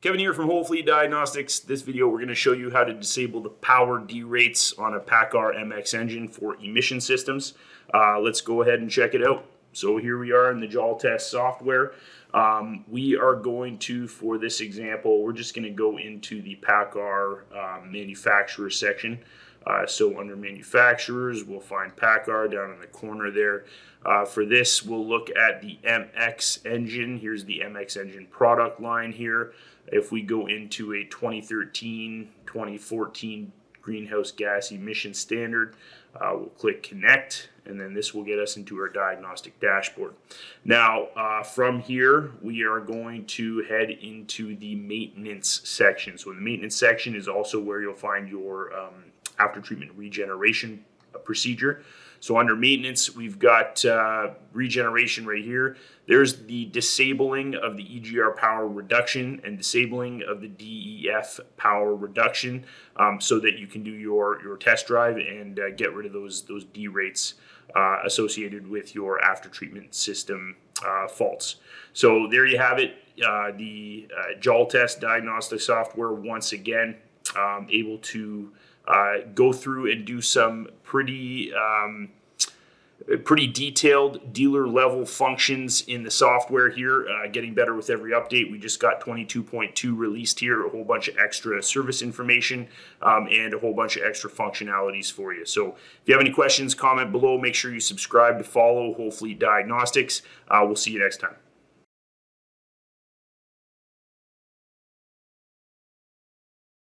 Kevin here from Whole Fleet Diagnostics. This video we're going to show you how to disable the power derates on a Paccar MX engine for emission systems. Let's go ahead and check it out. So here we are in the Jaltest software. We are going to, for this example, we're just going to go into the Paccar manufacturer section. So under manufacturers, we'll find Paccar down in the corner there. For this, we'll look at the MX engine. Here's the MX engine product line here. If we go into a 2013-2014 greenhouse gas emission standard, we'll click connect, and then this will get us into our diagnostic dashboard. Now, from here, we are going to head into the maintenance section. So the maintenance section is also where you'll find your after treatment regeneration procedure. So under maintenance, we've got regeneration right here. There's the disabling of the EGR power reduction and disabling of the DEF power reduction, so that you can do your test drive and get rid of those derates associated with your after treatment system faults. So there you have it. The Jaltest diagnostic software, once again, able to go through and do some pretty detailed dealer level functions in the software here, getting better with every update. We just got 22.2 released here, a whole bunch of extra service information and a whole bunch of extra functionalities for you. So if you have any questions, comment below. Make sure you subscribe to follow Whole Fleet Diagnostics. We'll see you next time.